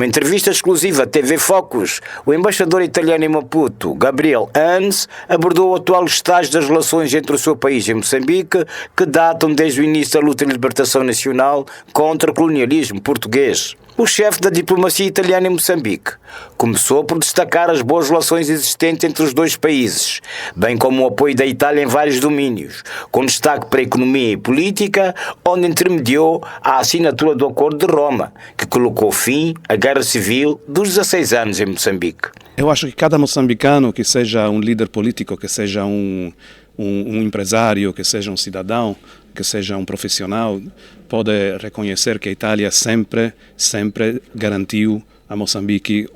Numa entrevista exclusiva à TV Focus, o embaixador italiano em Maputo, Gabriel Hans, abordou o atual estágio das relações entre o seu país e Moçambique, que datam desde o início da luta de libertação nacional contra o colonialismo português. O chefe da diplomacia italiana em Moçambique começou por destacar as boas relações existentes entre os dois países, bem como o apoio da Itália em vários domínios, com destaque para a economia e política, onde intermediou a assinatura do Acordo de Roma, que colocou fim à Guerra Civil dos 16 anos em Moçambique. Eu acho que cada moçambicano, que seja um líder político, que seja um empresário, que seja um cidadão, que seja um profissional, pode reconhecer que a Itália sempre garantiu a Moçambique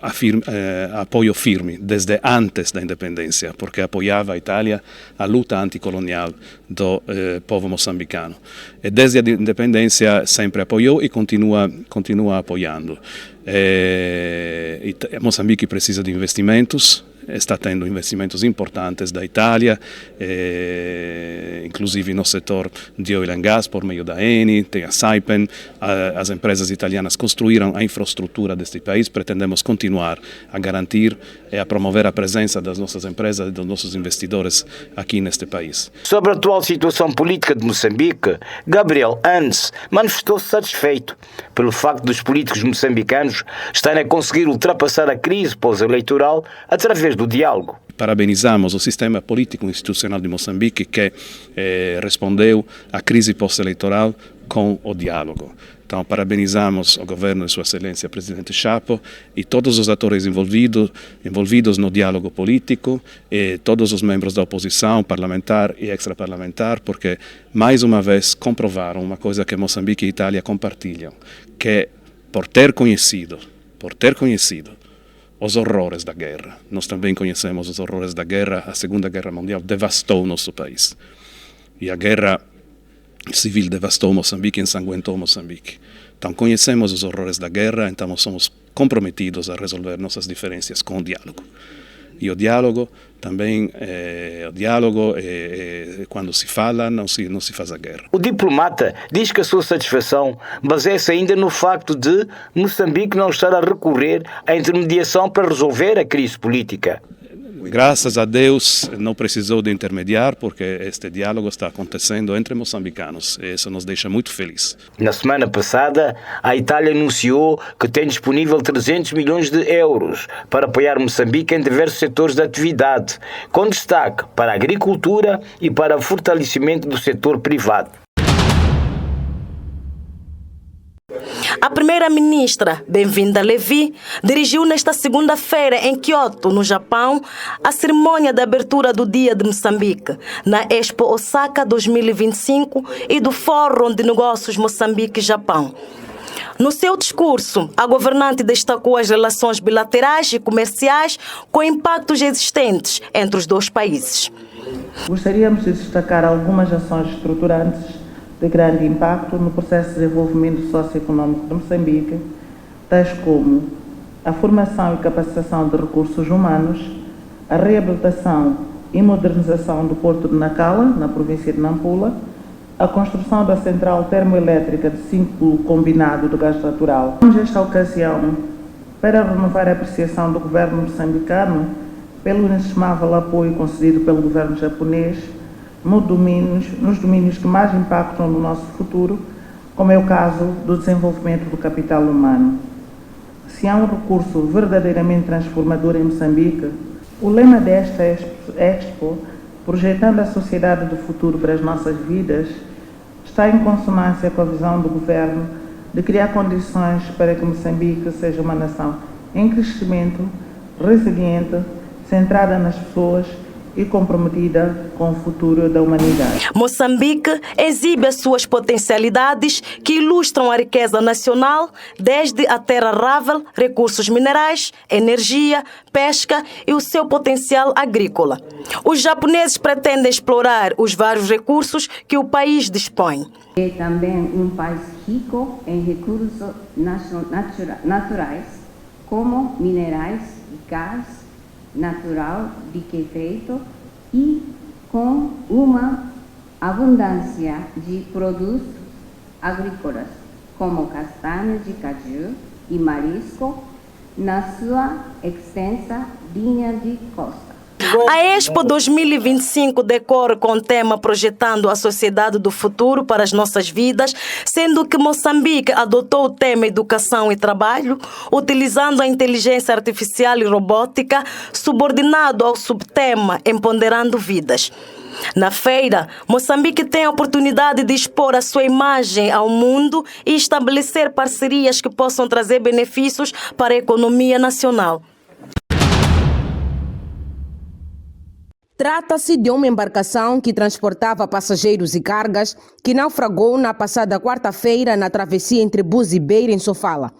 apoio firme, desde antes da independência, porque apoiava a Itália a luta anticolonial do povo moçambicano. E desde a independência sempre apoiou e continua apoiando. Moçambique precisa de investimentos, está tendo investimentos importantes da Itália, inclusive no setor de oil and gas por meio da Eni, tem a Saipem. As empresas italianas construíram a infraestrutura deste país, pretendemos continuar a garantir e a promover a presença das nossas empresas e dos nossos investidores aqui neste país. Sobre a atual situação política de Moçambique, Gabriel Hans manifestou-se satisfeito pelo facto dos políticos moçambicanos estarem a conseguir ultrapassar a crise pós-eleitoral através do diálogo. Parabenizamos o sistema político-institucional de Moçambique que respondeu à crise pós-eleitoral com o diálogo. Então, parabenizamos o governo de Sua Excelência, Presidente Chapo, e todos os atores envolvidos no diálogo político, e todos os membros da oposição, parlamentar e extraparlamentar, porque, mais uma vez, comprovaram uma coisa que Moçambique e Itália compartilham, que por ter conhecido os horrores da guerra, nós também conhecemos os horrores da guerra. A Segunda Guerra Mundial devastou o nosso país. E a guerra civil devastou Moçambique, ensanguentou Moçambique. Então conhecemos os horrores da guerra, então somos comprometidos a resolver nossas diferenças com o diálogo. E o diálogo também, quando se fala, não se faz a guerra. O diplomata diz que a sua satisfação baseia-se ainda no facto de Moçambique não estar a recorrer à intermediação para resolver a crise política. Graças a Deus não precisou de intermediar, porque este diálogo está acontecendo entre moçambicanos e isso nos deixa muito felizes. Na semana passada, a Itália anunciou que tem disponível 300 milhões de euros para apoiar Moçambique em diversos setores de atividade, com destaque para a agricultura e para o fortalecimento do setor privado. A primeira-ministra, Bem-vinda Levi, dirigiu nesta segunda-feira em Kyoto, no Japão, a cerimônia de abertura do Dia de Moçambique, na Expo Osaka 2025 e do Fórum de Negócios Moçambique-Japão. No seu discurso, a governante destacou as relações bilaterais e comerciais com impactos existentes entre os dois países. Gostaríamos de destacar algumas ações estruturantes de grande impacto no processo de desenvolvimento socioeconômico de Moçambique, tais como a formação e capacitação de recursos humanos, a reabilitação e modernização do Porto de Nacala, na província de Nampula, a construção da central termoelétrica de ciclo combinado de gás natural. Nesta ocasião, para renovar a apreciação do governo moçambicano pelo inestimável apoio concedido pelo governo japonês nos domínios que mais impactam no nosso futuro, como é o caso do desenvolvimento do capital humano. Se há um recurso verdadeiramente transformador em Moçambique, o lema desta Expo, projetando a sociedade do futuro para as nossas vidas, está em consonância com a visão do governo de criar condições para que Moçambique seja uma nação em crescimento, resiliente, centrada nas pessoas e comprometida com o futuro da humanidade. Moçambique exibe as suas potencialidades que ilustram a riqueza nacional, desde a terra arável, recursos minerais, energia, pesca e o seu potencial agrícola. Os japoneses pretendem explorar os vários recursos que o país dispõe. É também um país rico em recursos naturais, como minerais, gás natural de quefeito e com uma abundância de produtos agrícolas, como castanha de caju e marisco, na sua extensa linha de costa. A Expo 2025 decorre com o tema Projetando a Sociedade do Futuro para as Nossas Vidas, sendo que Moçambique adotou o tema Educação e Trabalho, utilizando a inteligência artificial e robótica, subordinado ao subtema Empoderando Vidas. Na feira, Moçambique tem a oportunidade de expor a sua imagem ao mundo e estabelecer parcerias que possam trazer benefícios para a economia nacional. Trata-se de uma embarcação que transportava passageiros e cargas que naufragou na passada quarta-feira na travessia entre Bus e Beira, em Sofala.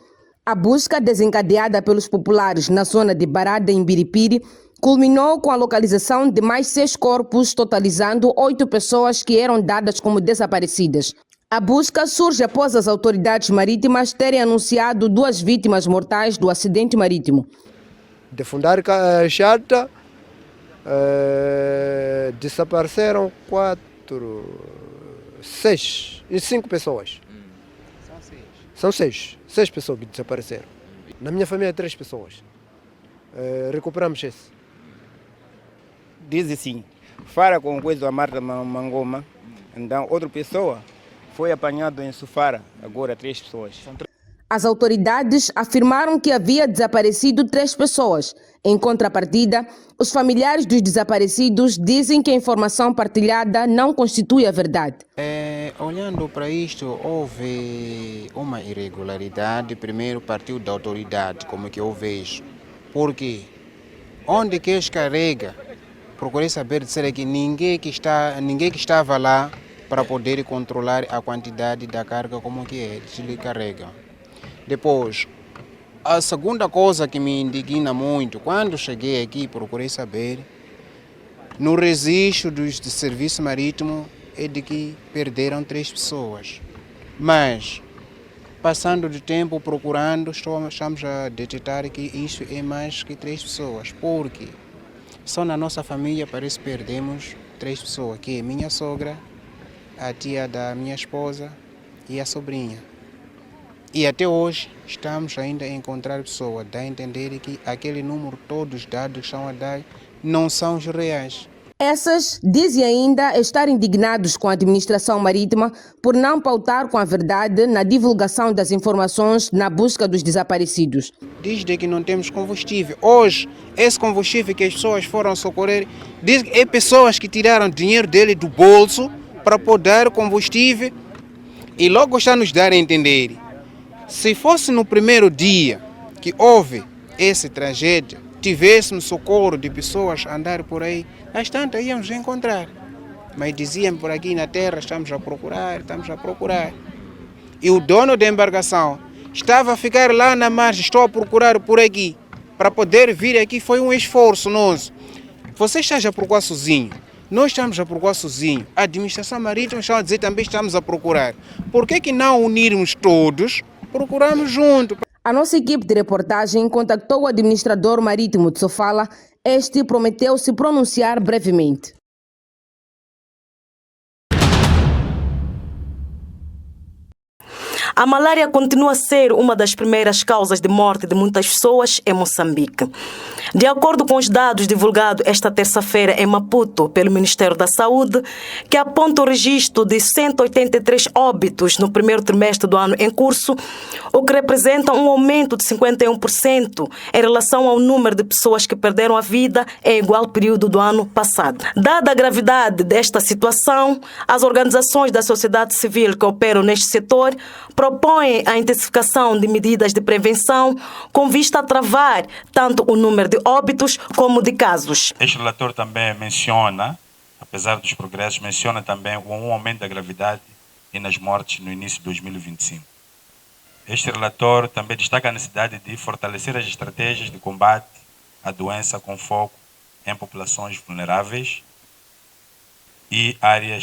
A busca, desencadeada pelos populares na zona de Barada, em Biripiri, culminou com a localização de mais 6 corpos, totalizando 8 pessoas que eram dadas como desaparecidas. A busca surge após as autoridades marítimas terem anunciado 2 vítimas mortais do acidente marítimo. De fundar a chata, desapareceram 5 pessoas. São 6 pessoas que desapareceram. Na minha família, 3 pessoas. Recuperamos esse. Diz assim, Fara com coisa da Marta Mangoma, então outra pessoa foi apanhado em Sofara, agora 3 pessoas. As autoridades afirmaram que havia desaparecido 3 pessoas. Em contrapartida, os familiares dos desaparecidos dizem que a informação partilhada não constitui a verdade. Olhando para isto, houve uma irregularidade. Primeiro partiu da autoridade, como que eu vejo. Porque onde que eles carregam, procurei saber dizer que ninguém que estava lá para poder controlar a quantidade da carga como que eles lhe carregam. Depois, a segunda coisa que me indigna muito, quando cheguei aqui procurei saber, no registro do serviço marítimo é de que perderam 3 pessoas. Mas, passando do tempo procurando, estamos a detectar que isso é mais que 3 pessoas. Porque só na nossa família parece que perdemos 3 pessoas, que é minha sogra, a tia da minha esposa e a sobrinha. E até hoje estamos ainda a encontrar pessoas, dá a entender que aquele número, todos os dados que estão a dar, não são os reais. Essas dizem ainda estar indignados com a administração marítima por não pautar com a verdade na divulgação das informações na busca dos desaparecidos. Diz que não temos combustível. Hoje, esse combustível que as pessoas foram socorrer, diz que é pessoas que tiraram dinheiro dele do bolso para poder combustível e logo está nos dar a entender. Se fosse no primeiro dia que houve essa tragédia, tivéssemos socorro de pessoas a andar por aí, às tantas íamos encontrar. Mas diziam por aqui na terra, estamos a procurar. E o dono da embarcação estava a ficar lá na margem, estou a procurar por aqui. Para poder vir aqui foi um esforço nosso. Você está a procurar sozinho, nós estamos a procurar sozinho. A administração marítima está a dizer também estamos a procurar. Por que não unirmos todos, procurarmos juntos? A nossa equipe de reportagem contactou o administrador marítimo de Sofala. Este prometeu se pronunciar brevemente. A malária continua a ser uma das primeiras causas de morte de muitas pessoas em Moçambique. De acordo com os dados divulgados esta terça-feira em Maputo pelo Ministério da Saúde, que aponta o registro de 183 óbitos no primeiro trimestre do ano em curso, o que representa um aumento de 51% em relação ao número de pessoas que perderam a vida em igual período do ano passado. Dada a gravidade desta situação, as organizações da sociedade civil que operam neste setor propõem a intensificação de medidas de prevenção com vista a travar tanto o número de óbitos como de casos. Este relatório também menciona, apesar dos progressos, menciona também um aumento da gravidade e nas mortes no início de 2025. Este relatório também destaca a necessidade de fortalecer as estratégias de combate à doença com foco em populações vulneráveis e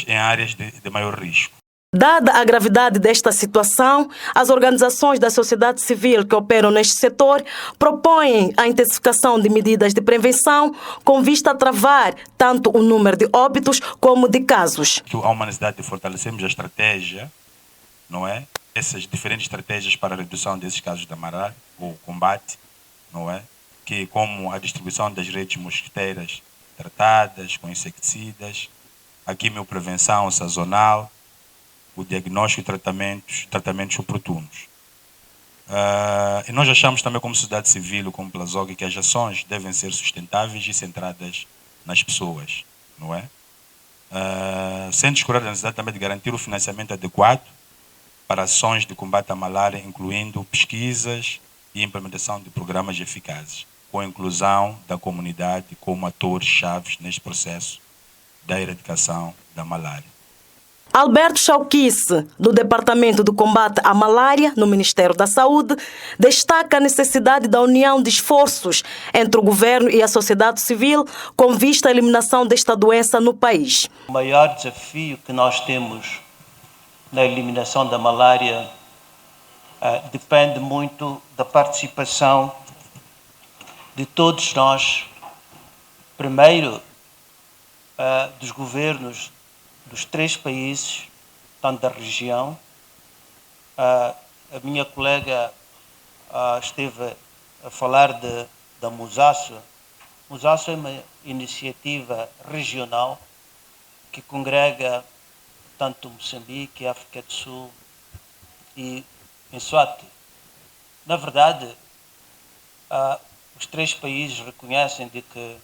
em áreas de maior risco. Dada a gravidade desta situação, as organizações da sociedade civil que operam neste setor propõem a intensificação de medidas de prevenção com vista a travar tanto o número de óbitos como de casos. Há uma necessidade de fortalecermos a estratégia, não é? Essas diferentes estratégias para a redução desses casos da malária, ou combate, não é? Que como a distribuição das redes mosquiteiras tratadas com inseticidas, a quimioprevenção sazonal, o diagnóstico e tratamentos oportunos. E nós achamos também como sociedade civil, como Plasog, que as ações devem ser sustentáveis e centradas nas pessoas, não é? Sem descurar a necessidade também de garantir o financiamento adequado para ações de combate à malária, incluindo pesquisas e implementação de programas eficazes, com a inclusão da comunidade como atores-chave neste processo da erradicação da malária. Alberto Chauquice, do Departamento do Combate à Malária, no Ministério da Saúde, destaca a necessidade da união de esforços entre o governo e a sociedade civil com vista à eliminação desta doença no país. O maior desafio que nós temos na eliminação da malária depende muito da participação de todos nós, primeiro dos governos dos 3 países, tanto da região. A minha colega esteve a falar da Musaço. Musaço é uma iniciativa regional que congrega tanto Moçambique, África do Sul e Eswatini. Na verdade, os 3 países reconhecem de que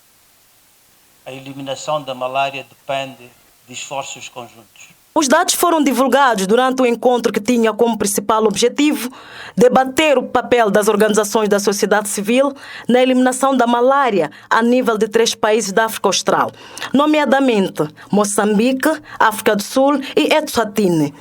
a eliminação da malária depende de esforços conjuntos. Os dados foram divulgados durante o encontro que tinha como principal objetivo debater o papel das organizações da sociedade civil na eliminação da malária a nível de 3 países da África Austral, nomeadamente Moçambique, África do Sul e Eswatini.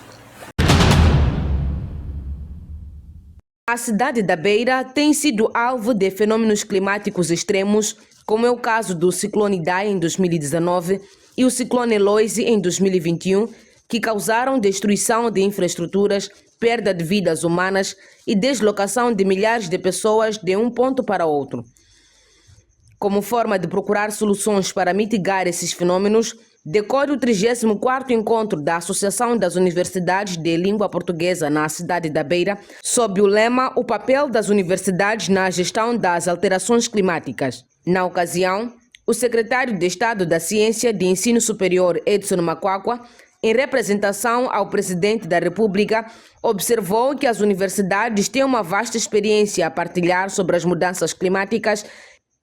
A cidade da Beira tem sido alvo de fenômenos climáticos extremos, como é o caso do ciclone Idai em 2019 e o ciclone Eloise em 2021, que causaram destruição de infraestruturas, perda de vidas humanas e deslocação de milhares de pessoas de um ponto para outro. Como forma de procurar soluções para mitigar esses fenômenos, decorre o 34º encontro da Associação das Universidades de Língua Portuguesa na cidade da Beira, sob o lema O papel das universidades na gestão das alterações climáticas. Na ocasião, o secretário de Estado da Ciência de Ensino Superior, Edson Macuacua, em representação ao presidente da República, observou que as universidades têm uma vasta experiência a partilhar sobre as mudanças climáticas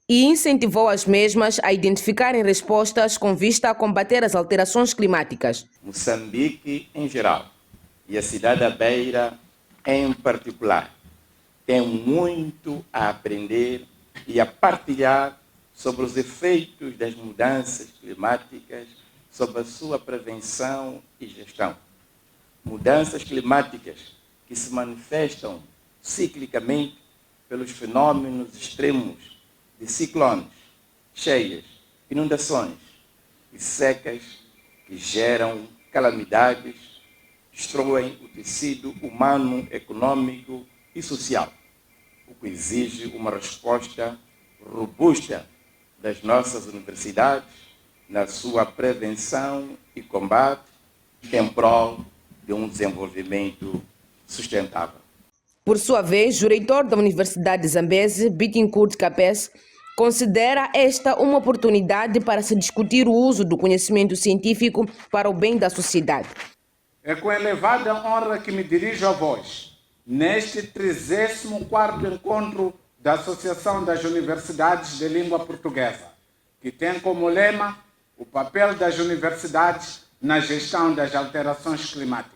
e incentivou as mesmas a identificarem respostas com vista a combater as alterações climáticas. Moçambique em geral e a cidade da Beira em particular tem muito a aprender e a partilhar sobre os efeitos das mudanças climáticas, sobre a sua prevenção e gestão. Mudanças climáticas que se manifestam ciclicamente pelos fenômenos extremos de ciclones, cheias, inundações e secas que geram calamidades, destroem o tecido humano, econômico e social, o que exige uma resposta robusta das nossas universidades na sua prevenção e combate em prol de um desenvolvimento sustentável. Por sua vez, o reitor da Universidade de Zambeze, Bittencourt Capes, considera esta uma oportunidade para se discutir o uso do conhecimento científico para o bem da sociedade. É com elevada honra que me dirijo a vós, neste 34º encontro da Associação das Universidades de Língua Portuguesa, que tem como lema o papel das universidades na gestão das alterações climáticas.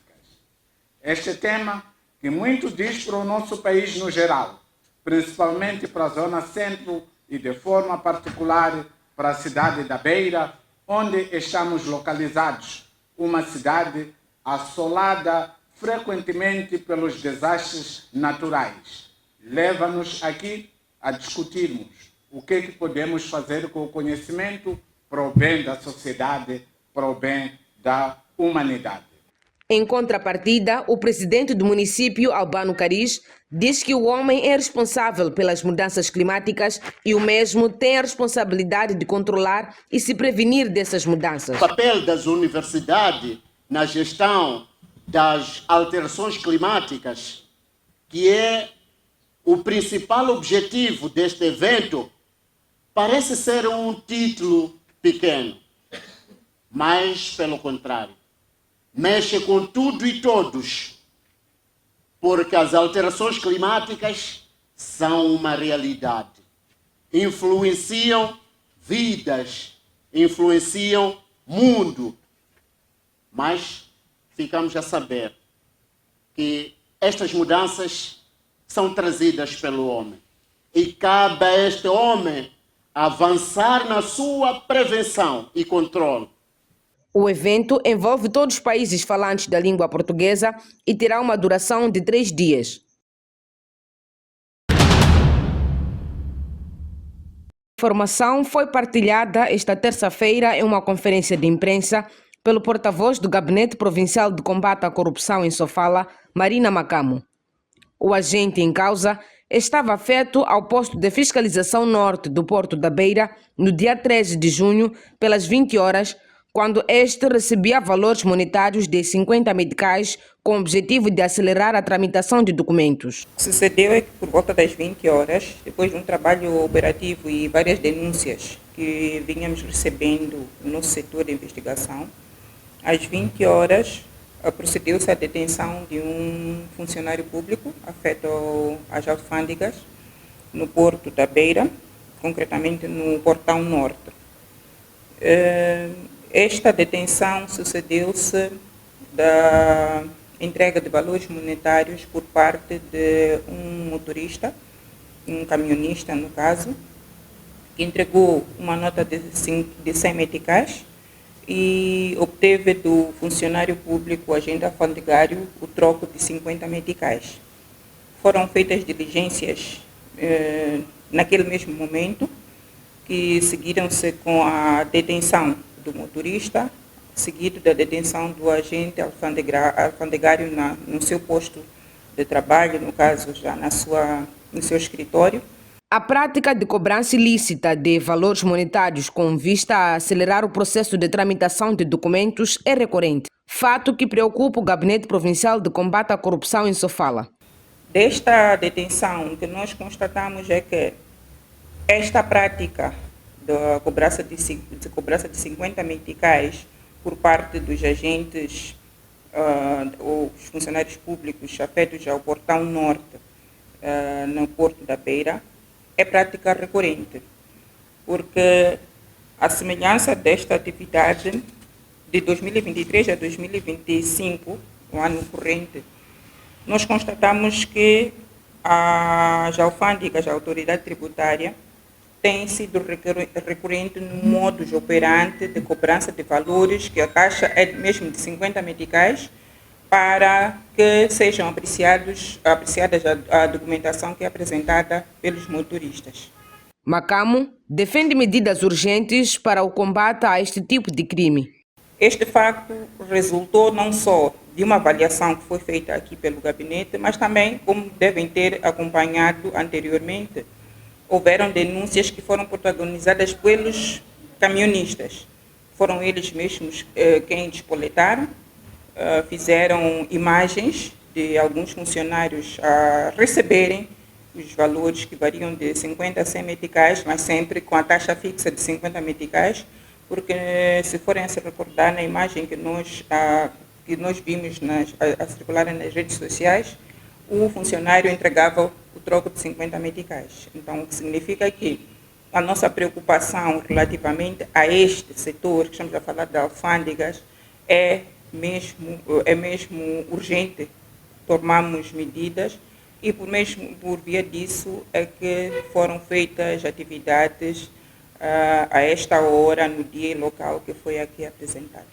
Este tema, que muito diz para o nosso país no geral, principalmente para a zona centro e de forma particular para a cidade da Beira, onde estamos localizados, uma cidade assolada frequentemente pelos desastres naturais. Leva-nos aqui a discutirmos o que podemos fazer com o conhecimento para o bem da sociedade, para o bem da humanidade. Em contrapartida, o presidente do município, Albano Cariz, diz que o homem é responsável pelas mudanças climáticas e o mesmo tem a responsabilidade de controlar e se prevenir dessas mudanças. O papel das universidades na gestão das alterações climáticas, que é o principal objetivo deste evento parece ser um título pequeno, mas, pelo contrário, mexe com tudo e todos, porque as alterações climáticas são uma realidade. Influenciam vidas, influenciam mundo, mas ficamos a saber que estas mudanças são trazidas pelo homem e cabe a este homem avançar na sua prevenção e controle. O evento envolve todos os países falantes da língua portuguesa e terá uma duração de 3 dias. A informação foi partilhada esta terça-feira em uma conferência de imprensa pelo porta-voz do Gabinete Provincial de Combate à Corrupção em Sofala, Marina Macamo. O agente em causa estava afeto ao posto de fiscalização norte do Porto da Beira no dia 13 de junho, pelas 20 horas, quando este recebia valores monetários de 50 meticais com o objetivo de acelerar a tramitação de documentos. O que sucedeu é que por volta das 20 horas, depois de um trabalho operativo e várias denúncias que vinhamos recebendo no nosso setor de investigação, às 20 horas procedeu-se à detenção de um funcionário público afeto às alfândegas no Porto da Beira, concretamente no Portão Norte. Esta detenção sucedeu-se da entrega de valores monetários por parte de um motorista, um camionista no caso, que entregou uma nota de 100 meticais e obteve do funcionário público, agente alfandegário, o troco de 50 meticais. Foram feitas diligências naquele mesmo momento, que seguiram-se com a detenção do motorista, seguido da detenção do agente alfandegário no seu posto de trabalho, no caso já no seu escritório. A prática de cobrança ilícita de valores monetários com vista a acelerar o processo de tramitação de documentos é recorrente, fato que preocupa o Gabinete Provincial de Combate à Corrupção em Sofala. Desta detenção, o que nós constatamos é que esta prática da cobrança de 50 meticais por parte dos agentes ou os funcionários públicos afetos ao Portão Norte no Porto da Beira é prática recorrente, porque a semelhança desta atividade de 2023 a 2025, o ano corrente, nós constatamos que as alfândegas, a autoridade tributária, tem sido recorrente no modus operandi de cobrança de valores, que a taxa é mesmo de 50 meticais, para que sejam apreciadas a documentação que é apresentada pelos motoristas. Macamo defende medidas urgentes para o combate a este tipo de crime. Este facto resultou não só de uma avaliação que foi feita aqui pelo gabinete, mas também, como devem ter acompanhado anteriormente, houveram denúncias que foram protagonizadas pelos camionistas. Foram eles mesmos quem despoletaram, fizeram imagens de alguns funcionários a receberem os valores que variam de 50 a 100 meticais, mas sempre com a taxa fixa de 50 meticais, porque se forem a se recordar na imagem que nós vimos a circular nas redes sociais, o funcionário entregava o troco de 50 meticais. Então, o que significa que a nossa preocupação relativamente a este setor, que estamos a falar de alfândegas, é mesmo urgente tomarmos medidas e por via disso é que foram feitas atividades a esta hora, no dia local que foi aqui apresentado.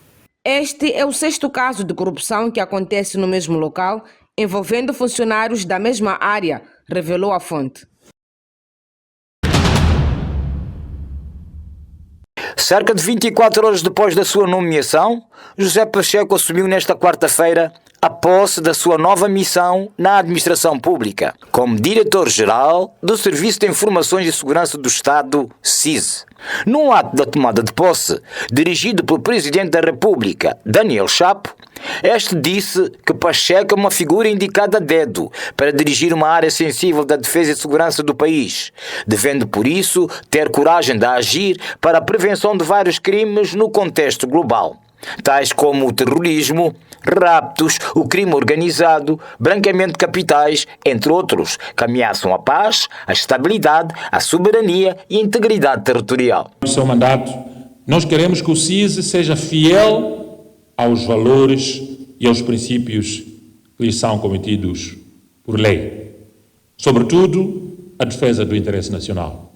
Este é o 6º caso de corrupção que acontece no mesmo local, envolvendo funcionários da mesma área, revelou a fonte. Cerca de 24 horas depois da sua nomeação, José Pacheco assumiu nesta quarta-feira a posse da sua nova missão na administração pública, como diretor-geral do Serviço de Informações e Segurança do Estado, SIS. Num ato da tomada de posse, dirigido pelo Presidente da República, Daniel Chapo, este disse que Pacheco é uma figura indicada a dedo para dirigir uma área sensível da defesa e segurança do país, devendo por isso ter coragem de agir para a prevenção de vários crimes no contexto global, tais como o terrorismo, raptos, o crime organizado, branqueamento de capitais, entre outros, que ameaçam a paz, a estabilidade, a soberania e a integridade territorial. No seu mandato, nós queremos que o SIS seja fiel aos valores e aos princípios que lhes são cometidos por lei. Sobretudo, a defesa do interesse nacional.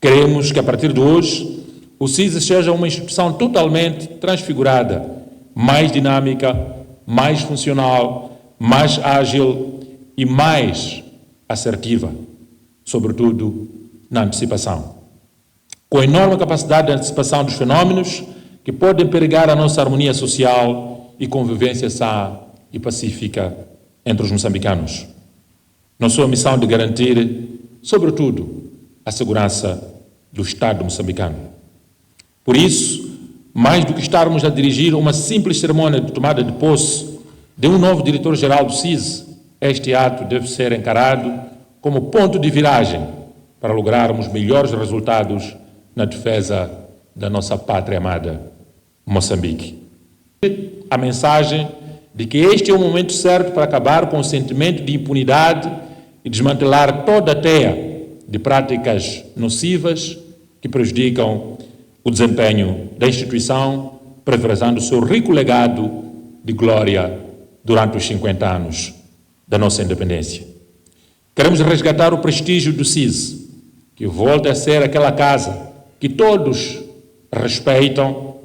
Queremos que, a partir de hoje, o SIS seja uma instituição totalmente transfigurada, mais dinâmica, mais funcional, mais ágil e mais assertiva, sobretudo na antecipação. Com enorme capacidade de antecipação dos fenómenos que podem perigar a nossa harmonia social e convivência sã e pacífica entre os moçambicanos. Na sua missão de garantir, sobretudo, a segurança do Estado moçambicano. Por isso, mais do que estarmos a dirigir uma simples cerimônia de tomada de posse de um novo diretor-geral do SIS, este ato deve ser encarado como ponto de viragem para lograrmos melhores resultados na defesa da nossa pátria amada, Moçambique. A mensagem de que este é o momento certo para acabar com o sentimento de impunidade e desmantelar toda a teia de práticas nocivas que prejudicam o desempenho da instituição, preservando o seu rico legado de glória durante os 50 anos da nossa independência. Queremos resgatar o prestígio do SIS, que volta a ser aquela casa que todos respeitam,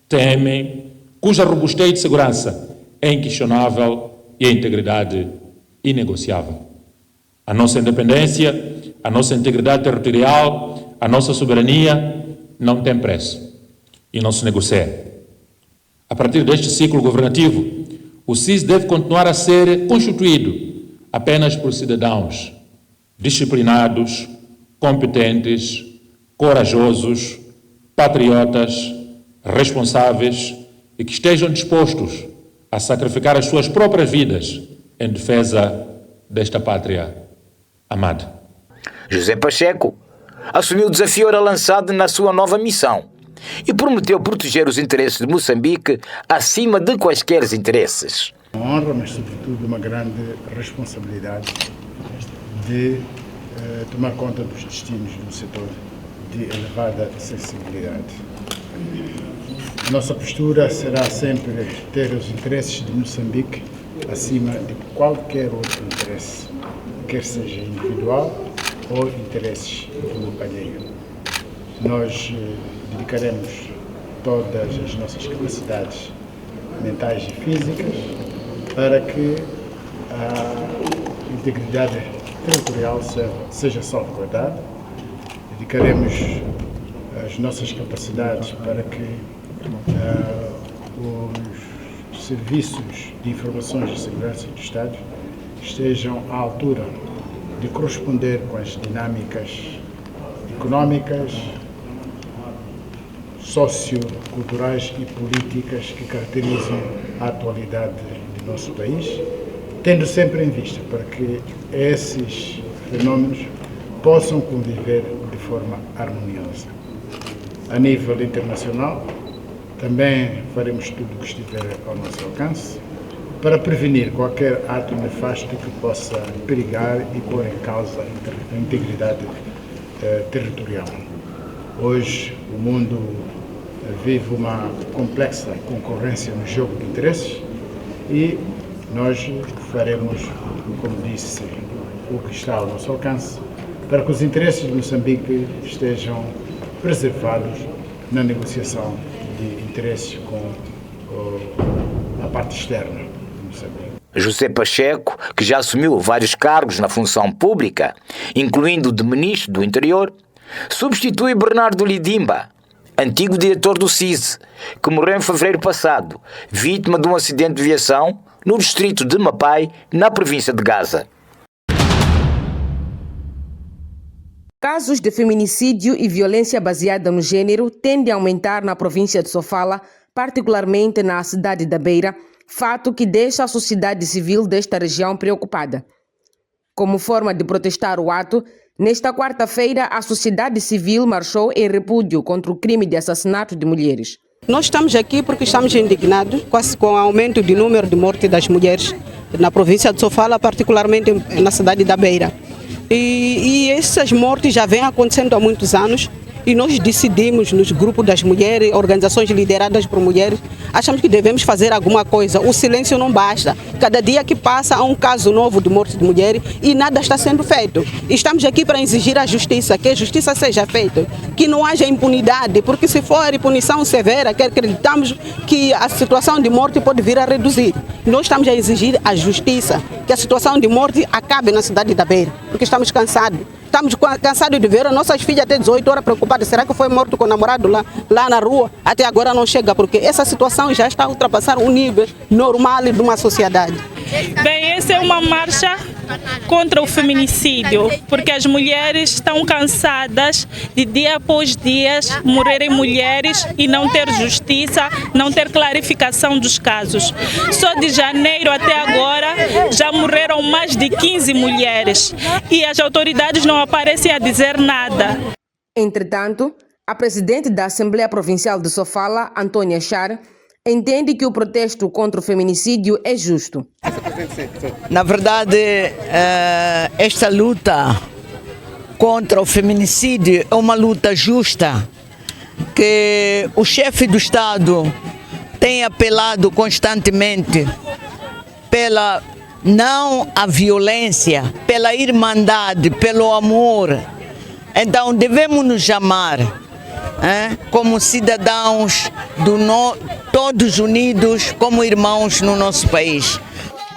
temem, cuja robustez de segurança é inquestionável e a integridade inegociável. A nossa independência, a nossa integridade territorial, a nossa soberania não tem preço e não se negocia. A partir deste ciclo governativo, o SIS deve continuar a ser constituído apenas por cidadãos disciplinados, competentes, corajosos, patriotas, responsáveis e que estejam dispostos a sacrificar as suas próprias vidas em defesa desta pátria amada. José Pacheco assumiu o desafio ora lançado na sua nova missão e prometeu proteger os interesses de Moçambique acima de quaisquer interesses. Uma honra, mas sobretudo uma grande responsabilidade de tomar conta dos destinos do setor de elevada sensibilidade. Nossa postura será sempre ter os interesses de Moçambique acima de qualquer outro interesse, quer seja individual ou interesses do alheio. Nós dedicaremos todas as nossas capacidades mentais e físicas para que a integridade territorial seja salvaguardada. Dedicaremos as nossas capacidades para que os serviços de informações de segurança do Estado estejam à altura de corresponder com as dinâmicas económicas, socioculturais e políticas que caracterizam a atualidade do nosso país, tendo sempre em vista para que esses fenómenos possam conviver de forma harmoniosa. A nível internacional, também faremos tudo o que estiver ao nosso alcance para prevenir qualquer ato nefasto que possa perigar e pôr em causa a integridade territorial. Hoje, o mundo vive uma complexa concorrência no jogo de interesses e nós faremos, como disse, o que está ao nosso alcance para que os interesses de Moçambique estejam preservados na negociação de interesses com a parte externa de Moçambique. José Pacheco, que já assumiu vários cargos na função pública, incluindo o de Ministro do Interior, substitui Bernardo Lidimba, antigo diretor do SIS, que morreu em fevereiro passado, vítima de um acidente de viação no distrito de Mapai, na província de Gaza. Casos de feminicídio e violência baseada no gênero tendem a aumentar na província de Sofala, particularmente na cidade da Beira, fato que deixa a sociedade civil desta região preocupada. Como forma de protestar o ato, nesta quarta-feira a sociedade civil marchou em repúdio contra o crime de assassinato de mulheres. Nós estamos aqui porque estamos indignados com o aumento do número de mortes das mulheres na província de Sofala, particularmente na cidade da Beira. E essas mortes já vêm acontecendo há muitos anos e nós decidimos nos grupos das mulheres, organizações lideradas por mulheres, achamos que devemos fazer alguma coisa. O silêncio não basta. Cada dia que passa há um caso novo de morte de mulheres e nada está sendo feito. Estamos aqui para exigir a justiça, que a justiça seja feita, que não haja impunidade, porque se for punição severa, que acreditamos que a situação de morte pode vir a reduzir. Nós estamos a exigir a justiça, que a situação de morte acabe na cidade da Beira, porque estamos cansados. Estamos cansados de ver as nossas filhas até 18 horas preocupadas. Será que foi morto com o namorado lá na rua? Até agora não chega, porque essa situação já está a ultrapassar o nível normal de uma sociedade. Bem, essa é uma marcha contra o feminicídio, porque as mulheres estão cansadas de dia após dia morrerem mulheres e não ter justiça, não ter clarificação dos casos. Só de janeiro até agora já morreram mais de 15 mulheres e as autoridades não aparecem a dizer nada. Entretanto, a presidente da Assembleia Provincial de Sofala, Antônia Char, entende que o protesto contra o feminicídio é justo. Na verdade, esta luta contra o feminicídio é uma luta justa, que o chefe do Estado tem apelado constantemente pela não a violência, pela irmandade, pelo amor. Então devemos nos chamar como cidadãos todos unidos como irmãos no nosso país.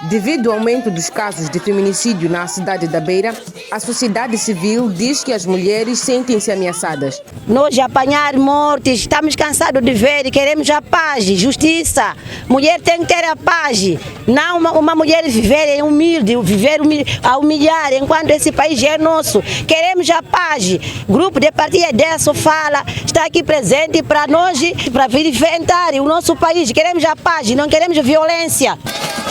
Devido ao aumento dos casos de feminicídio na cidade da Beira, a sociedade civil diz que as mulheres sentem-se ameaçadas. Nós apanhar mortes, estamos cansados de ver e queremos a paz, justiça. Mulher tem que ter a paz, não uma mulher viver humilde, viver a humilhar, enquanto esse país é nosso. Queremos a paz. Grupo de Partilha de Sofala está aqui presente para nós, para enfrentar o nosso país. Queremos a paz, não queremos violência.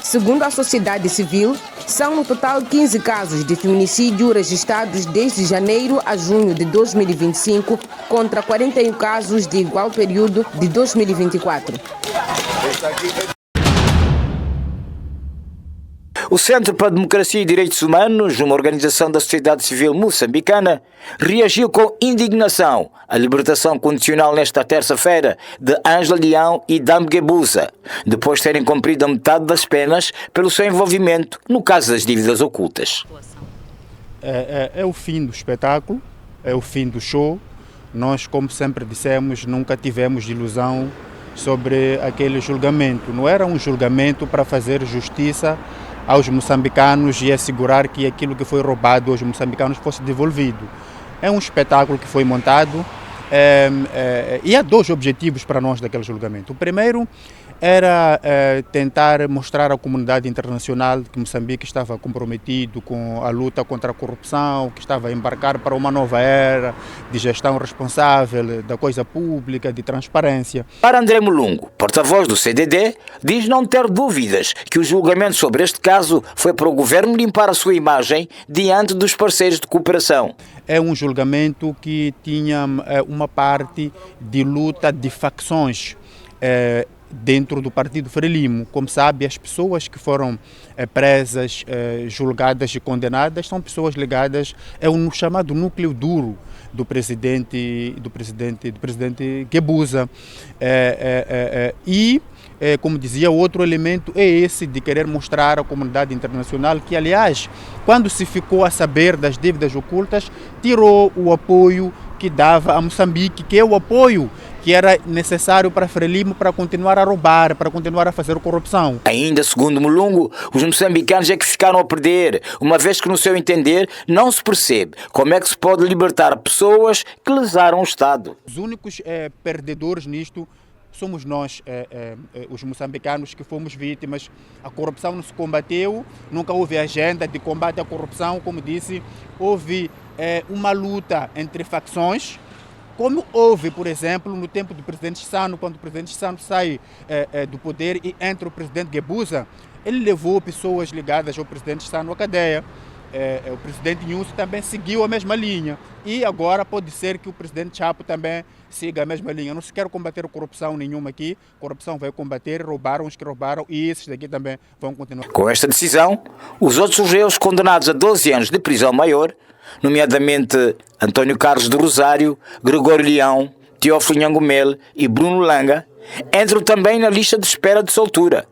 Segundo a sociedade civil, são no total 15 casos de feminicídio registrados desde janeiro a junho de 2025, contra 41 casos de igual período de 2024. O Centro para a Democracia e Direitos Humanos, uma organização da sociedade civil moçambicana, reagiu com indignação à libertação condicional nesta terça-feira de Ângela Leão e Dame Gebusa, depois de terem cumprido a metade das penas pelo seu envolvimento no caso das dívidas ocultas. É o fim do espetáculo, é o fim do show. Nós, como sempre dissemos, nunca tivemos ilusão sobre aquele julgamento. Não era um julgamento para fazer justiça aos moçambicanos e assegurar que aquilo que foi roubado aos moçambicanos fosse devolvido. É um espetáculo que foi montado e há dois objetivos para nós daquele julgamento. O primeiro era tentar mostrar à comunidade internacional que Moçambique estava comprometido com a luta contra a corrupção, que estava a embarcar para uma nova era de gestão responsável da coisa pública, de transparência. Para André Mulungu, porta-voz do CDD, diz não ter dúvidas que o julgamento sobre este caso foi para o governo limpar a sua imagem diante dos parceiros de cooperação. É um julgamento que tinha uma parte de luta de facções dentro do Partido Frelimo. Como sabe, as pessoas que foram presas, julgadas e condenadas são pessoas ligadas ao chamado núcleo duro do presidente Gebusa. Como dizia, outro elemento é esse de querer mostrar à comunidade internacional que, aliás, quando se ficou a saber das dívidas ocultas, tirou o apoio que dava a Moçambique, que é o apoio que era necessário para Frelimo para continuar a roubar, para continuar a fazer corrupção. Ainda segundo Mulungu, os moçambicanos é que ficaram a perder, uma vez que, no seu entender, não se percebe como é que se pode libertar pessoas que lesaram o Estado. Os únicos perdedores nisto somos nós, os moçambicanos, que fomos vítimas. A corrupção não se combateu, nunca houve agenda de combate à corrupção. Como disse, houve uma luta entre facções, como houve, por exemplo, no tempo do presidente Chissano, quando o presidente Chissano sai do poder e entra o presidente Guebuza. Ele levou pessoas ligadas ao presidente Chissano à cadeia. O presidente Nyusi também seguiu a mesma linha. E agora pode ser que o presidente Chapo também siga a mesma linha. Não se quer combater corrupção nenhuma aqui. Corrupção vai combater, roubaram os que roubaram e esses daqui também vão continuar. Com esta decisão, os outros réus condenados a 12 anos de prisão maior, nomeadamente António Carlos do Rosário, Gregório Leão, Teófilo Nhangumel e Bruno Langa, entram também na lista de espera de soltura,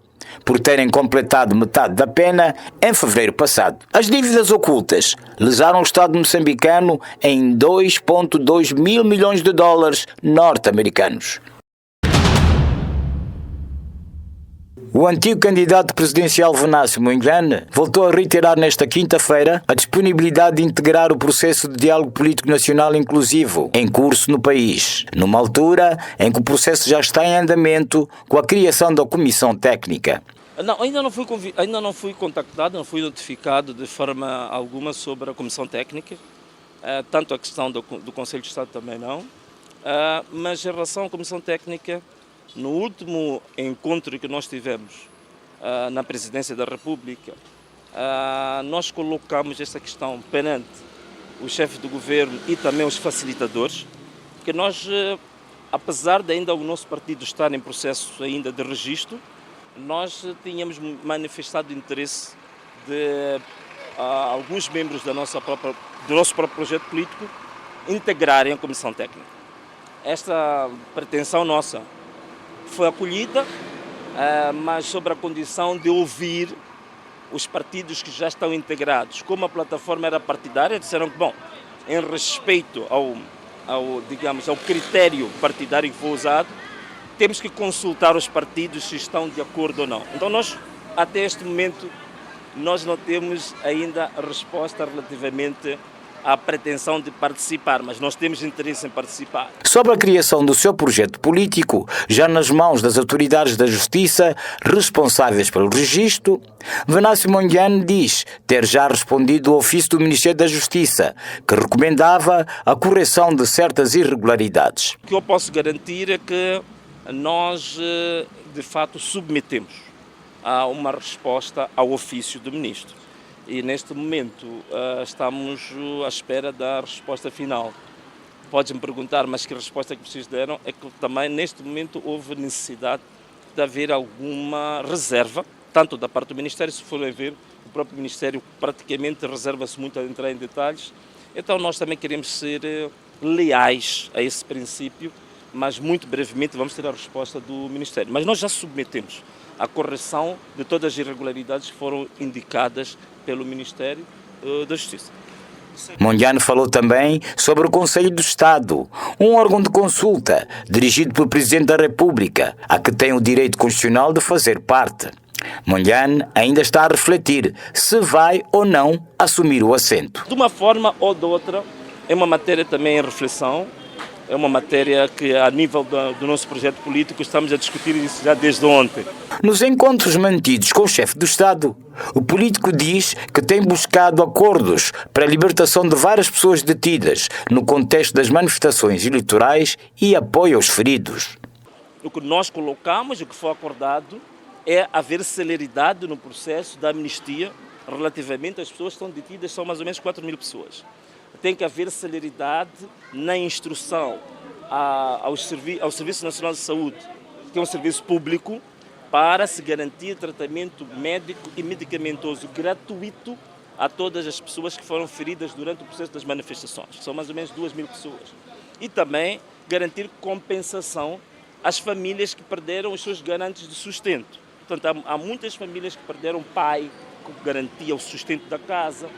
por terem completado metade da pena em fevereiro passado. As dívidas ocultas lesaram o Estado moçambicano em 2,2 mil milhões de dólares norte-americanos. O antigo candidato presidencial Venâncio Mondlane voltou a reiterar nesta quinta-feira a disponibilidade de integrar o processo de diálogo político nacional inclusivo em curso no país, numa altura em que o processo já está em andamento com a criação da comissão técnica. Não, ainda não fui contactado, não fui notificado de forma alguma sobre a comissão técnica, tanto a questão do Conselho de Estado também não, mas em relação à comissão técnica, no último encontro que nós tivemos na Presidência da República, nós colocamos essa questão perante o chefe do governo e também os facilitadores, que nós, apesar de ainda o nosso partido estar em processo ainda de registro, nós tínhamos manifestado interesse de alguns membros do nosso próprio projeto político integrarem a comissão técnica. Esta pretensão nossa foi acolhida, mas sob a condição de ouvir os partidos que já estão integrados. Como a plataforma era partidária, disseram que, bom, em respeito ao critério partidário que foi usado, temos que consultar os partidos se estão de acordo ou não. Então nós, até este momento, nós não temos ainda a resposta relativamente à pretensão de participar, mas nós temos interesse em participar. Sobre a criação do seu projeto político, já nas mãos das autoridades da Justiça responsáveis pelo registro, Venâncio Mondlane diz ter já respondido ao ofício do Ministério da Justiça, que recomendava a correção de certas irregularidades. O que eu posso garantir é que nós, de fato, submetemos a uma resposta ao ofício do Ministro. E neste momento estamos à espera da resposta final. Podes-me perguntar, mas que resposta é que vocês deram? É que também neste momento houve necessidade de haver alguma reserva, tanto da parte do Ministério, se forem ver, o próprio Ministério praticamente reserva-se muito a entrar em detalhes. Então nós também queremos ser leais a esse princípio, mas muito brevemente vamos ter a resposta do Ministério. Mas nós já submetemos a correção de todas as irregularidades que foram indicadas pelo Ministério da Justiça. Mondlane falou também sobre o Conselho do Estado, um órgão de consulta dirigido pelo Presidente da República, a que tem o direito constitucional de fazer parte. Mondlane ainda está a refletir se vai ou não assumir o assento. De uma forma ou de outra, é uma matéria também em reflexão. É uma matéria que, a nível do nosso projeto político, estamos a discutir isso já desde ontem. Nos encontros mantidos com o chefe do Estado, o político diz que tem buscado acordos para a libertação de várias pessoas detidas no contexto das manifestações eleitorais e apoio aos feridos. O que nós colocamos, o que foi acordado, é haver celeridade no processo da amnistia relativamente às pessoas que estão detidas, são mais ou menos 4 mil pessoas. Tem que haver celeridade na instrução ao Serviço Nacional de Saúde, que é um serviço público, para se garantir tratamento médico e medicamentoso gratuito a todas as pessoas que foram feridas durante o processo das manifestações, que são mais ou menos 2 mil pessoas. E também garantir compensação às famílias que perderam os seus garantes de sustento. Portanto, há muitas famílias que perderam pai, que garantia o sustento da casa.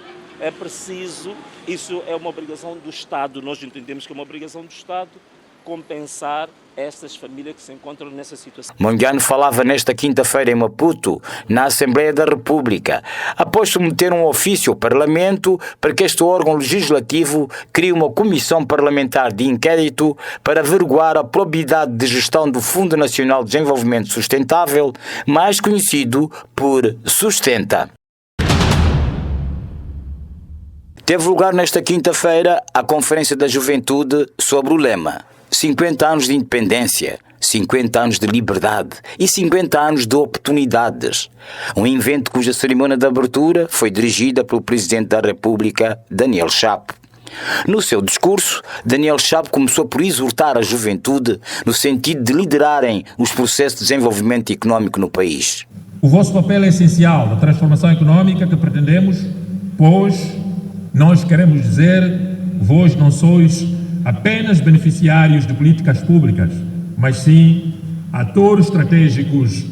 É preciso, isso é uma obrigação do Estado, nós entendemos que é uma obrigação do Estado, compensar estas famílias que se encontram nessa situação. Mongiano falava nesta quinta-feira em Maputo, na Assembleia da República, após submeter um ofício ao Parlamento para que este órgão legislativo crie uma comissão parlamentar de inquérito para averiguar a probidade de gestão do Fundo Nacional de Desenvolvimento Sustentável, mais conhecido por Sustenta. Teve lugar nesta quinta-feira a Conferência da Juventude sobre o lema 50 anos de independência, 50 anos de liberdade e 50 anos de oportunidades. Um evento cuja cerimônia de abertura foi dirigida pelo Presidente da República, Daniel Chapo. No seu discurso, Daniel Chapo começou por exortar a juventude no sentido de liderarem os processos de desenvolvimento económico no país. O vosso papel é essencial na transformação económica que pretendemos, pois nós queremos dizer, vós não sois apenas beneficiários de políticas públicas, mas sim atores estratégicos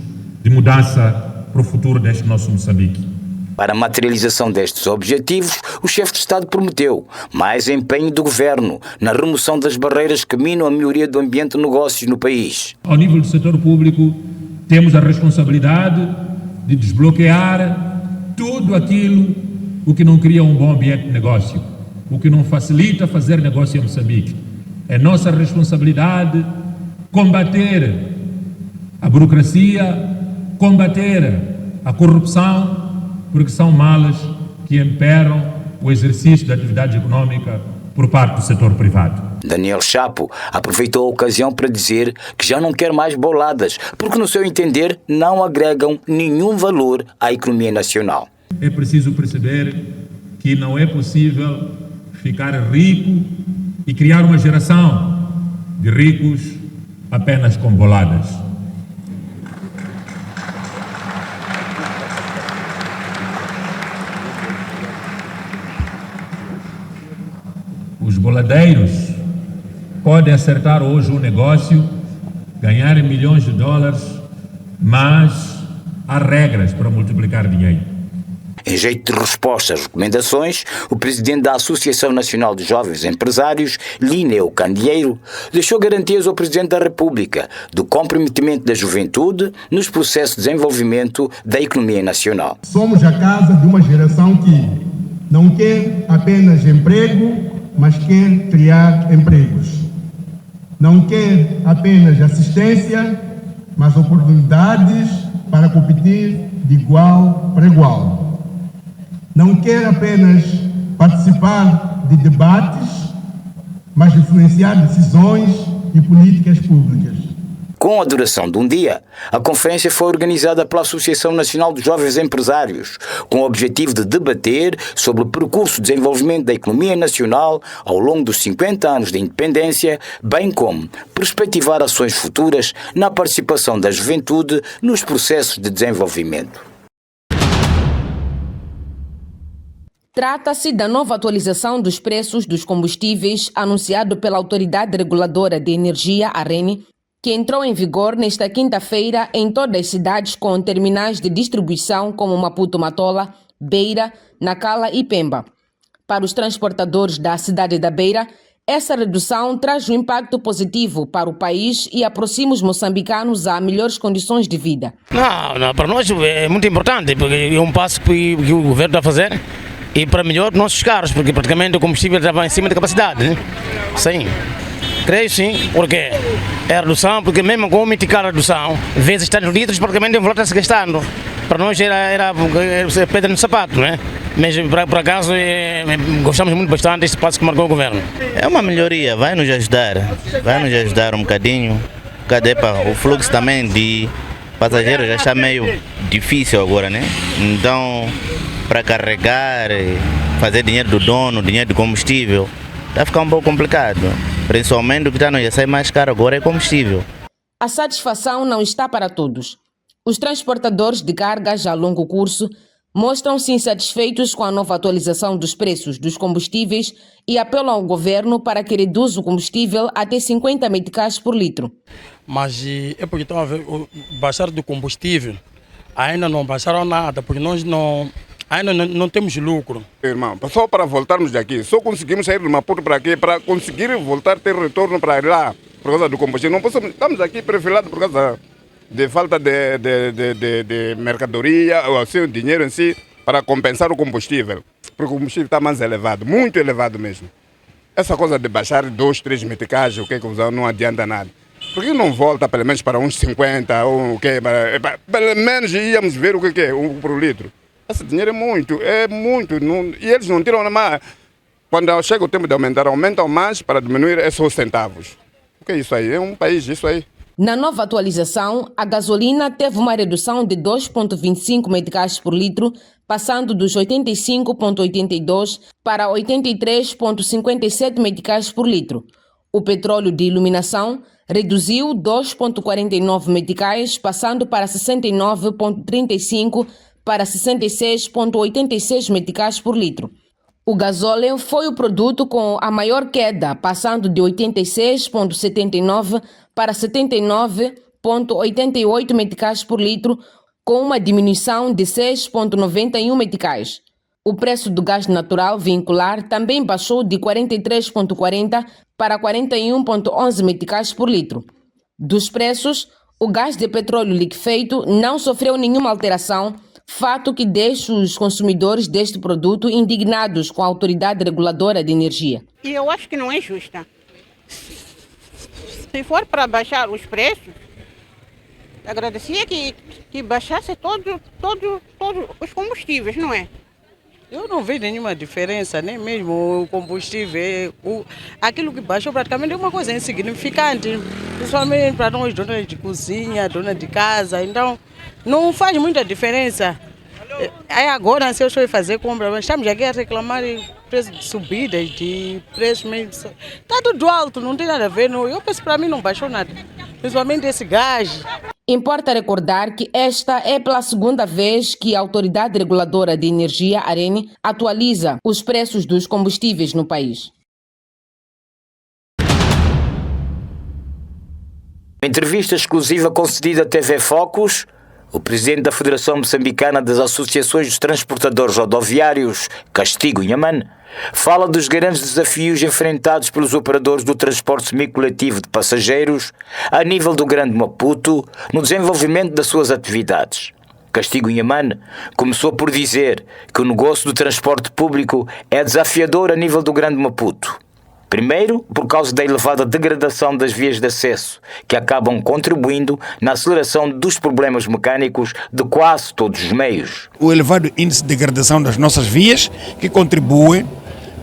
de mudança para o futuro deste nosso Moçambique. Para a materialização destes objetivos, o chefe de Estado prometeu mais empenho do governo na remoção das barreiras que minam a melhoria do ambiente de negócios no país. Ao nível do setor público, temos a responsabilidade de desbloquear tudo aquilo o que não cria um bom ambiente de negócio, o que não facilita fazer negócio em Moçambique. É nossa responsabilidade combater a burocracia, combater a corrupção, porque são males que imperam o exercício da atividade econômica por parte do setor privado. Daniel Chapo aproveitou a ocasião para dizer que já não quer mais boladas, porque no seu entender não agregam nenhum valor à economia nacional. É preciso perceber que não é possível ficar rico e criar uma geração de ricos apenas com boladas. Os boladeiros podem acertar hoje um negócio, ganhar milhões de dólares, mas há regras para multiplicar dinheiro. Em jeito de resposta às recomendações, o presidente da Associação Nacional de Jovens Empresários, Lineu Candeeiro, deixou garantias ao Presidente da República do comprometimento da juventude nos processos de desenvolvimento da economia nacional. Somos a casa de uma geração que não quer apenas emprego, mas quer criar empregos. Não quer apenas assistência, mas oportunidades para competir de igual para igual. Não quer apenas participar de debates, mas influenciar decisões e políticas públicas. Com a duração de um dia, a conferência foi organizada pela Associação Nacional de Jovens Empresários, com o objetivo de debater sobre o percurso de desenvolvimento da economia nacional ao longo dos 50 anos de independência, bem como perspectivar ações futuras na participação da juventude nos processos de desenvolvimento. Trata-se da nova atualização dos preços dos combustíveis anunciado pela Autoridade Reguladora de Energia, AREN, que entrou em vigor nesta quinta-feira em todas as cidades com terminais de distribuição como Maputo Matola, Beira, Nacala e Pemba. Para os transportadores da cidade da Beira, essa redução traz um impacto positivo para o país e aproxima os moçambicanos a melhores condições de vida. Não, para nós é muito importante, porque é um passo que o governo está a fazer. E para melhor nossos carros, porque praticamente o combustível estava em cima da capacidade, né? Sim, creio sim, porque é a redução, porque mesmo com a redução, vezes tantos litros, praticamente o valor está se gastando. Para nós era pedra no sapato, né? Mas por acaso gostamos muito bastante deste passo que marcou o governo. É uma melhoria, vai nos ajudar um bocadinho. Cadê o fluxo também de passageiros já está meio difícil agora, né? Então, para carregar, fazer dinheiro do dono, dinheiro do combustível, vai ficar um pouco complicado. Principalmente o que está a sair mais caro agora é combustível. A satisfação não está para todos. Os transportadores de cargas a longo curso mostram-se insatisfeitos com a nova atualização dos preços dos combustíveis e apelam ao governo para que reduza o combustível até 50 meticais por litro. Mas é porque estão a ver, baixar do combustível, ainda não baixaram nada, porque nós ainda não temos lucro. Irmão, só para voltarmos daqui, só conseguimos sair de Maputo para aqui, para conseguir voltar a ter retorno para lá. por causa do combustível. Não posso, estamos aqui perfilados por causa de falta de mercadoria, ou assim, o dinheiro em si, para compensar o combustível. Porque o combustível está mais elevado, muito elevado mesmo. Essa coisa de baixar 2, 3 meticais, o que não adianta nada. Por que não volta pelo menos para uns 50 ou o quê? Pelo menos íamos ver o que é por litro. Esse dinheiro é muito. Não, e eles não tiram mais. Quando chega o tempo de aumentar, aumentam mais para diminuir é só os centavos. O que é isso aí? É um país, isso aí. Na nova atualização, a gasolina teve uma redução de 2,25 meticais por litro, passando dos 85,82 para 83,57 meticais por litro. O petróleo de iluminação reduziu 2,49 meticais, passando para 69,35 para 66,86 meticais por litro. O gasóleo foi o produto com a maior queda, passando de 86,79 para 79,88 meticais por litro, com uma diminuição de 6,91 meticais. O preço do gás natural vincular também baixou de 43,40 para 41,11 meticais por litro. Dos preços, o gás de petróleo liquefeito não sofreu nenhuma alteração, fato que deixa os consumidores deste produto indignados com a Autoridade Reguladora de Energia. E eu acho que não é justa. Se for para baixar os preços, agradecia que baixasse todos os combustíveis, não é? Eu não vejo nenhuma diferença, nem mesmo o combustível. Aquilo que baixou praticamente é uma coisa insignificante, principalmente para nós, donas de cozinha, dona de casa. Então, não faz muita diferença. Aí agora, se eu estou a fazer compra, mas estamos aqui a reclamar de preço de subidas, de preço mesmo. Está tudo alto, não tem nada a ver. Não. Eu penso que para mim não baixou nada, principalmente esse gás. Importa recordar que esta é pela segunda vez que a Autoridade Reguladora de Energia, AREN, atualiza os preços dos combustíveis no país. Em entrevista exclusiva concedida à TV Focus, o presidente da Federação Moçambicana das Associações dos Transportadores Rodoviários, Castigo Inhaman, fala dos grandes desafios enfrentados pelos operadores do transporte semicoletivo de passageiros a nível do Grande Maputo no desenvolvimento das suas atividades. Castigo Inhaman começou por dizer que o negócio do transporte público é desafiador a nível do Grande Maputo. Primeiro, por causa da elevada degradação das vias de acesso, que acabam contribuindo na aceleração dos problemas mecânicos de quase todos os meios. O elevado índice de degradação das nossas vias, que contribui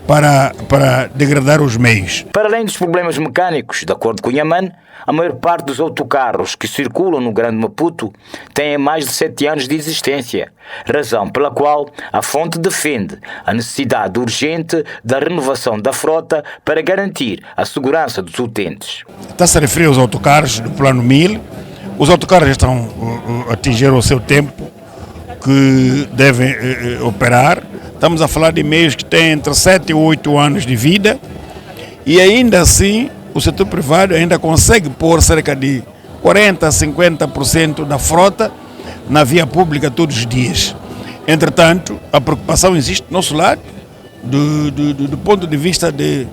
para degradar os meios. Para além dos problemas mecânicos, de acordo com Inhaman, a maior parte dos autocarros que circulam no Grande Maputo têm mais de 7 anos de existência, razão pela qual a fonte defende a necessidade urgente da renovação da frota para garantir a segurança dos utentes. Está-se a referir aos autocarros do Plano 1000. Os autocarros estão a atingir o seu tempo que devem operar. Estamos a falar de meios que têm entre 7 e 8 anos de vida e ainda assim o setor privado ainda consegue pôr cerca de 40% a 50% da frota na via pública todos os dias. Entretanto, a preocupação existe do nosso lado, do ponto de vista de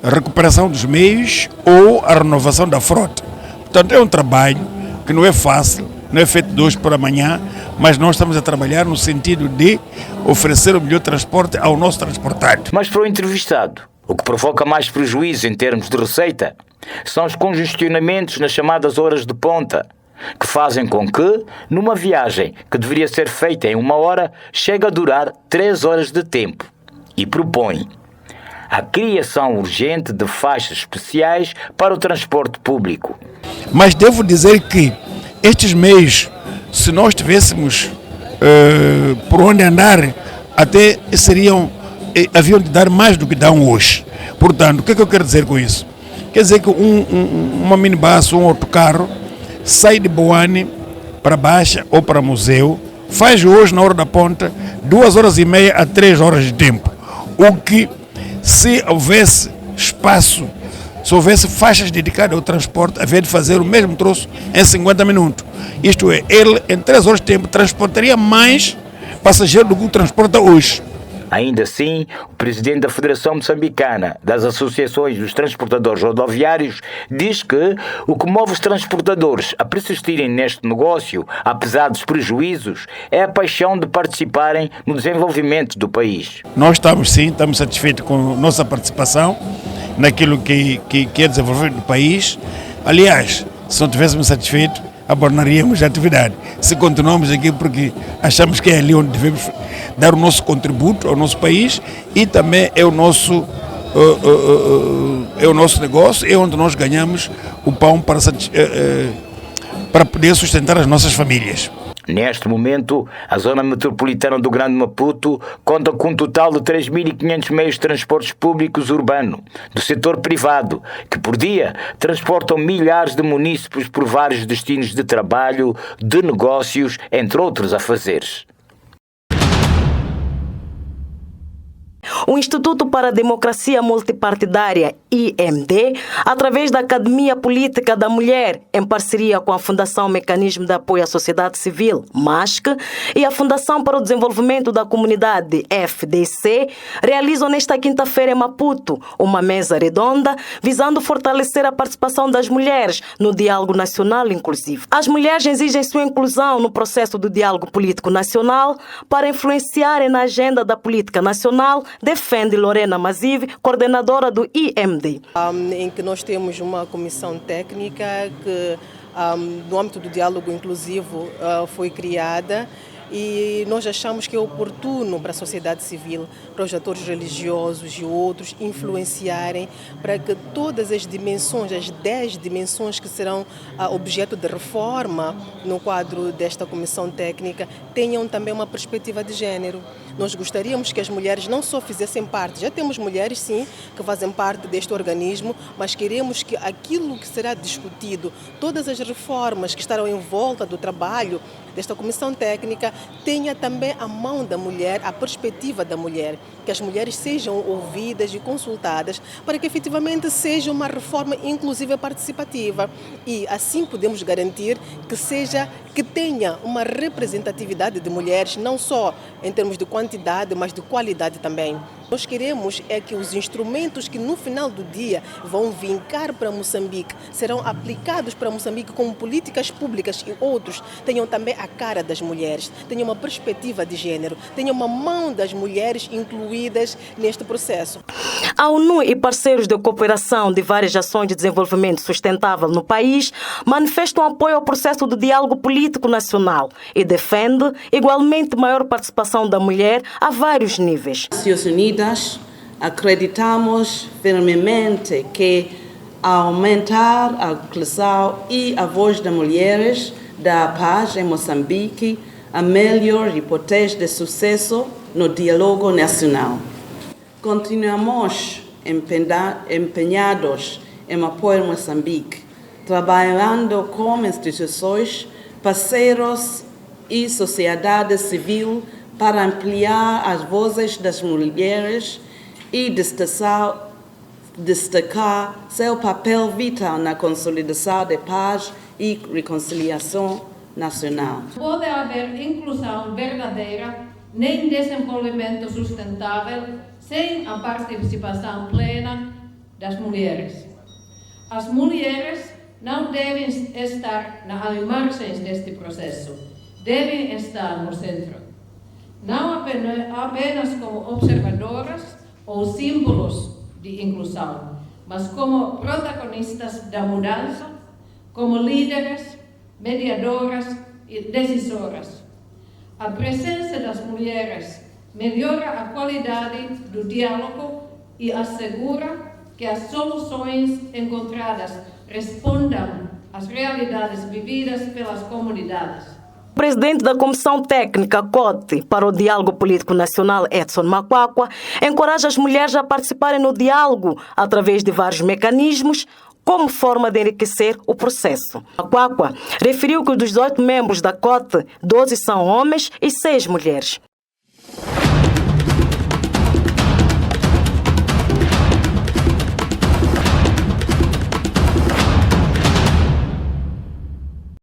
recuperação dos meios ou a renovação da frota. Portanto, é um trabalho que não é fácil, não é feito de hoje para amanhã, mas nós estamos a trabalhar no sentido de oferecer o melhor transporte ao nosso transportado. Mas para o entrevistado, o que provoca mais prejuízo em termos de receita são os congestionamentos nas chamadas horas de ponta, que fazem com que, numa viagem que deveria ser feita em 1 hora, chegue a durar 3 horas de tempo. E propõe a criação urgente de faixas especiais para o transporte público. Mas devo dizer que estes meios, se nós tivéssemos por onde andar, até haviam de dar mais do que dão hoje. Portanto, o que é que eu quero dizer com isso? Quer dizer que uma minibus ou um autocarro sai de Boane para Baixa ou para Museu, faz hoje na hora da ponta 2 horas e meia a 3 horas de tempo. O que, se houvesse espaço, se houvesse faixas dedicadas ao transporte, havia de fazer o mesmo troço em 50 minutos. Isto é, ele em 3 horas de tempo transportaria mais passageiros do que transporta hoje. Ainda assim, o presidente da Federação Moçambicana das Associações dos Transportadores Rodoviários diz que o que move os transportadores a persistirem neste negócio, apesar dos prejuízos, é a paixão de participarem no desenvolvimento do país. Nós estamos satisfeitos com a nossa participação naquilo que é desenvolvimento do país. Aliás, se não estivéssemos satisfeitos, abandonaríamos a atividade. Se continuamos aqui porque achamos que é ali onde devemos dar o nosso contributo ao nosso país e também é o nosso negócio, é onde nós ganhamos o pão para poder sustentar as nossas famílias. Neste momento, a zona metropolitana do Grande Maputo conta com um total de 3.500 meios de transportes públicos urbano, do setor privado, que por dia transportam milhares de munícipes por vários destinos de trabalho, de negócios, entre outros afazeres. O Instituto para a Democracia Multipartidária, IMD, através da Academia Política da Mulher, em parceria com a Fundação Mecanismo de Apoio à Sociedade Civil, MASC, e a Fundação para o Desenvolvimento da Comunidade, FDC, realizam nesta quinta-feira em Maputo uma mesa redonda visando fortalecer a participação das mulheres no diálogo nacional inclusivo. As mulheres exigem sua inclusão no processo do diálogo político nacional para influenciarem na agenda da política nacional, defende Lorena Mazive, coordenadora do IMD. Em que nós temos uma comissão técnica que, no âmbito do diálogo inclusivo, foi criada. E nós achamos que é oportuno para a sociedade civil, para os atores religiosos e outros influenciarem para que todas as dimensões, as 10 dimensões que serão objeto de reforma no quadro desta comissão técnica, tenham também uma perspectiva de género. Nós gostaríamos que as mulheres não só fizessem parte, já temos mulheres sim que fazem parte deste organismo, mas queremos que aquilo que será discutido, todas as reformas que estarão em volta do trabalho desta comissão técnica, tenha também a mão da mulher, a perspectiva da mulher, que as mulheres sejam ouvidas e consultadas para que efetivamente seja uma reforma inclusiva e participativa e assim podemos garantir que tenha uma representatividade de mulheres, não só em termos de quantidade, mas de qualidade também. Nós queremos é que os instrumentos que no final do dia vão vincar para Moçambique, serão aplicados para Moçambique como políticas públicas e outros tenham também a cara das mulheres, tenham uma perspectiva de género, tenham uma mão das mulheres incluídas neste processo. A ONU e parceiros de cooperação de várias ações de desenvolvimento sustentável no país manifestam apoio ao processo do diálogo político nacional e defende igualmente maior participação da mulher a vários níveis. Nações Unidas, acreditamos firmemente que ao aumentar a inclusão e a voz das mulheres da paz em Moçambique, a melhor hipótese de sucesso no diálogo nacional. Continuamos empenhados em apoiar Moçambique, trabalhando com instituições, parceiros e sociedade civil para ampliar as vozes das mulheres e destacar seu papel vital na consolidação da paz e reconciliação nacional. Pode haver inclusão verdadeira nem desenvolvimento sustentável sem a participação plena das mulheres. As mulheres não devem estar nas margens deste processo, devem estar no centro. Não apenas como observadoras ou símbolos de inclusão, mas como protagonistas da mudança, como líderes, mediadoras e decisoras. A presença das mulheres melhora a qualidade do diálogo e assegura que as soluções encontradas respondam às realidades vividas pelas comunidades. O presidente da Comissão Técnica COTE para o Diálogo Político Nacional, Edson Macuacua, encoraja as mulheres a participarem no diálogo através de vários mecanismos, como forma de enriquecer o processo. Macuacua referiu que dos 18 membros da COTE, 12 são homens e 6 mulheres.